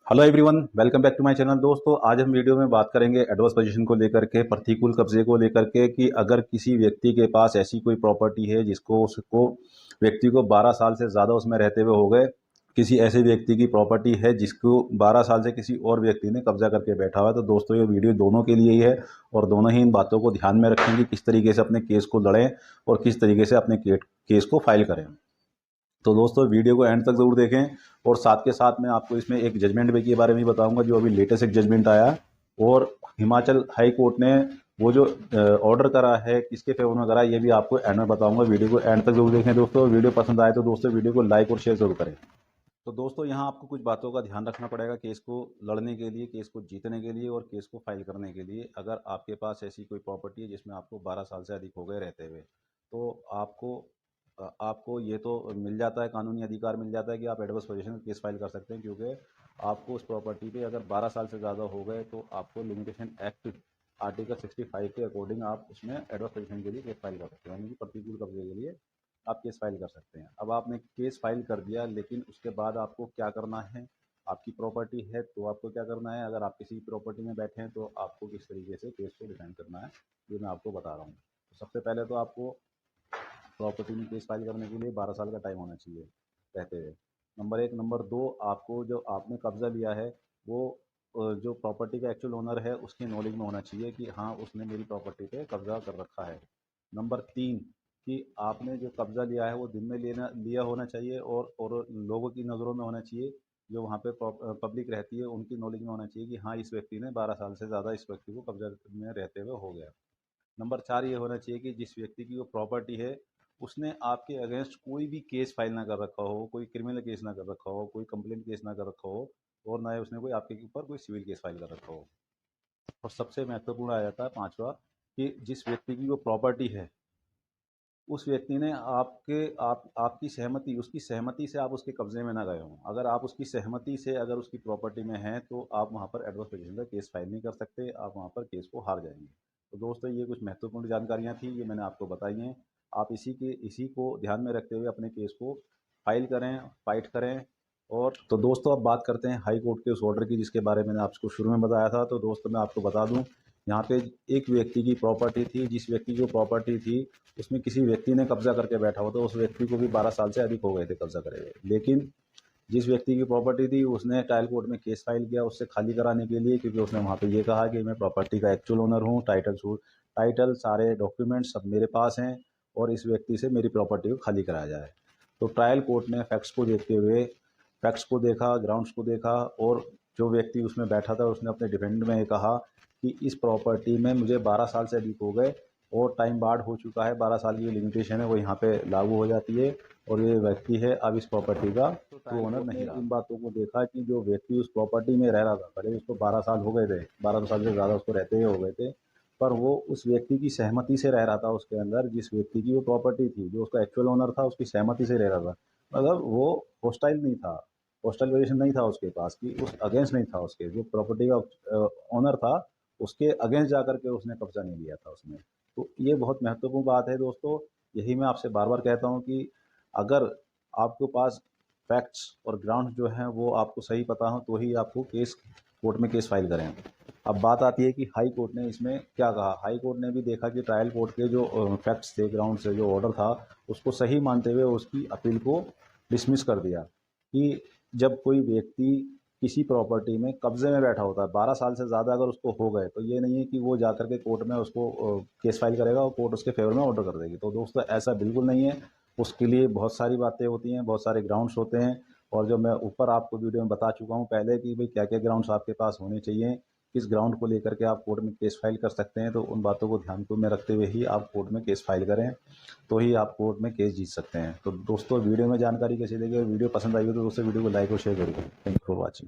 Hello everyone, welcome back to my channel. दोस्तों, आज हम वीडियो में बात करेंगे एडवर्स पोजीशन को लेकर के, प्रतिकूल कब्जे को लेकर के, कि अगर किसी व्यक्ति के पास ऐसी कोई प्रॉपर्टी है जिसको उसको व्यक्ति को 12 साल से ज़्यादा उसमें रहते हुए हो गए, किसी ऐसे व्यक्ति की प्रॉपर्टी है जिसको 12 साल से किसी और व्यक्ति ने कब्जा करके बैठा हुआ है, तो दोस्तों ये वीडियो दोनों के लिए ही है और दोनों ही इन बातों को ध्यान में रखेंगे, किस तरीके से अपने केस को लड़ें और किस तरीके से अपने केस को फाइल करें। तो दोस्तों वीडियो को एंड तक ज़रूर देखें और साथ के साथ मैं आपको इसमें एक जजमेंट वे के बारे में बताऊंगा, जो अभी लेटेस्ट एक जजमेंट आया और हिमाचल हाई कोर्ट ने वो जो ऑर्डर करा है किसके फेवर में करा, ये भी आपको एंड में बताऊंगा। वीडियो को एंड तक जरूर देखें दोस्तों। वीडियो पसंद आए तो दोस्तों वीडियो को लाइक और शेयर जरूर करें। तो दोस्तों यहाँ आपको कुछ बातों का ध्यान रखना पड़ेगा केस को लड़ने के लिए, केस को जीतने के लिए और केस को फाइल करने के लिए। अगर आपके पास ऐसी कोई प्रॉपर्टी है जिसमें आपको 12 साल से अधिक हो गए रहते हुए, तो आपको ये तो मिल जाता है, कानूनी अधिकार मिल जाता है कि आप एडवर्स पोजीशन केस फाइल कर सकते हैं, क्योंकि आपको उस प्रॉपर्टी पे अगर 12 साल से ज़्यादा हो गए तो आपको लिमिटेशन एक्ट आर्टिकल 65 के अकॉर्डिंग आप उसमें एडवर्स पोजीशन के लिए केस फाइल कर सकते हैं, यानी कि प्रतिकूल कब्जे के लिए आप केस फाइल कर सकते हैं। अब आपने केस फाइल कर दिया, लेकिन उसके बाद आपको क्या करना है? आपकी प्रॉपर्टी है तो आपको क्या करना है? अगर आप किसी प्रॉपर्टी में बैठे हैं तो आपको किस तरीके से केस को डिफाइन करना है, ये मैं आपको बता रहा हूँ। तो सबसे पहले तो आपको प्रॉपर्टी में केस फाइल करने के लिए 12 साल का टाइम होना चाहिए रहते हुए, नंबर एक। नंबर दो, आपको जो आपने कब्जा लिया है वो जो प्रॉपर्टी का एक्चुअल ओनर है उसकी नॉलेज में होना चाहिए कि हाँ उसने मेरी प्रॉपर्टी पे कब्जा कर रखा है। नंबर तीन, कि आपने जो कब्जा लिया है वो दिन में लिया होना चाहिए और लोगों की नज़रों में होना चाहिए, जो वहाँ पे पब्लिक रहती है उनकी नॉलेज में होना चाहिए कि हाँ इस व्यक्ति ने 12 साल से ज़्यादा इस व्यक्ति को कब्जा में रहते हुए हो गया। नंबर चार, ये होना चाहिए कि जिस व्यक्ति की वो प्रॉपर्टी है उसने आपके अगेंस्ट कोई भी केस फाइल ना कर रखा हो, कोई क्रिमिनल केस ना कर रखा हो, कोई कंप्लेन केस ना कर रखा हो और ना ही उसने कोई आपके ऊपर कोई सिविल केस फाइल कर रखा हो। और सबसे महत्वपूर्ण आ जाता है पांचवा, कि जिस व्यक्ति की वो प्रॉपर्टी है उस व्यक्ति ने आपकी सहमति, उसकी सहमति से आप उसके कब्जे में ना गए हों। अगर आप उसकी सहमति से अगर उसकी प्रॉपर्टी में हैं तो आप वहाँ पर एडवर्स पोजीशन का केस फाइल नहीं कर सकते, आप वहाँ पर केस को हार जाएंगे। तो दोस्तों ये कुछ महत्वपूर्ण जानकारियाँ थी, ये मैंने आपको बताई हैं। आप इसी को ध्यान में रखते हुए अपने केस को फाइल करें, फाइट करें। और तो दोस्तों अब बात करते हैं हाई कोर्ट के उस ऑर्डर की जिसके बारे में मैंने आपको शुरू में बताया था। तो दोस्तों मैं आपको बता दूं, यहाँ पे एक व्यक्ति की प्रॉपर्टी थी, जिस व्यक्ति की जो प्रॉपर्टी थी उसमें किसी व्यक्ति ने कब्जा करके बैठा हुआ था। उस व्यक्ति को भी 12 साल से अधिक हो गए थे कब्जा करे हुए, लेकिन जिस व्यक्ति की प्रॉपर्टी थी उसने ट्रायल कोर्ट में केस फाइल किया उससे खाली कराने के लिए, क्योंकि उसने वहाँ पे ये कहा कि मैं प्रॉपर्टी का एक्चुअल ओनर हूँ, टाइटल सारे डॉक्यूमेंट सब मेरे पास हैं और इस व्यक्ति से मेरी प्रॉपर्टी को खाली कराया जाए। तो ट्रायल कोर्ट ने फैक्ट्स को देखते हुए, फैक्ट्स को देखा, ग्राउंड्स को देखा और जो व्यक्ति उसमें बैठा था उसने अपने डिफेंड में ये कहा कि इस प्रॉपर्टी में मुझे 12 साल से अधिक हो गए और टाइम बार्ड हो चुका है, 12 साल की लिमिटेशन है वो यहाँ पे लागू हो जाती है और ये व्यक्ति है अब इस प्रॉपर्टी का तो ओनर नहीं रहा। इन बातों को देखा कि जो व्यक्ति उस प्रॉपर्टी में रह रहा था, भले उसको 12 साल हो गए थे, 12 साल से ज़्यादा उसको रहते हुए हो गए थे, पर वो उस व्यक्ति की सहमति से रह रहा था उसके अंदर, जिस व्यक्ति की वो प्रॉपर्टी थी, जो उसका एक्चुअल ओनर था उसकी सहमति से रह रहा था। मतलब वो हॉस्टाइल नहीं था, हॉस्टाइल वेरिएशन नहीं था उसके पास, कि उस अगेंस्ट नहीं था, उसके जो प्रॉपर्टी का ओनर था उसके अगेंस्ट जाकर के उसने कब्जा नहीं लिया था उसने। तो ये बहुत महत्वपूर्ण बात है दोस्तों। यही मैं आपसे बार बार कहता हूँ कि अगर आपके पास फैक्ट्स और ग्राउंड जो हैं वो आपको सही पता हो तो ही आपको कोर्ट में केस फाइल करें। अब बात आती है कि हाई कोर्ट ने इसमें क्या कहा। हाई कोर्ट ने भी देखा कि ट्रायल कोर्ट के जो फैक्ट्स थे, ग्राउंड से जो ऑर्डर था उसको सही मानते हुए उसकी अपील को डिसमिस कर दिया, कि जब कोई व्यक्ति किसी प्रॉपर्टी में कब्जे में बैठा होता है 12 साल से ज़्यादा अगर उसको हो गए, तो ये नहीं है कि वो जाकर के कोर्ट में उसको केस फाइल करेगा और कोर्ट उसके फेवर में ऑर्डर कर देगी। तो दोस्तों ऐसा बिल्कुल नहीं है, उसके लिए बहुत सारी बातें होती हैं, बहुत सारे ग्राउंड्स होते हैं और जो मैं ऊपर आपको वीडियो में बता चुका हूँ पहले कि भाई क्या क्या ग्राउंड्स आपके पास होने चाहिए, किस ग्राउंड को लेकर के आप कोर्ट में केस फाइल कर सकते हैं। तो उन बातों को ध्यान में रखते हुए ही आप कोर्ट में केस फाइल करें, तो ही आप कोर्ट में केस जीत सकते हैं। तो दोस्तों वीडियो में जानकारी कैसी लगी, वीडियो पसंद आई हो तो दोस्तों वीडियो को लाइक और शेयर करें। Thank you for watching.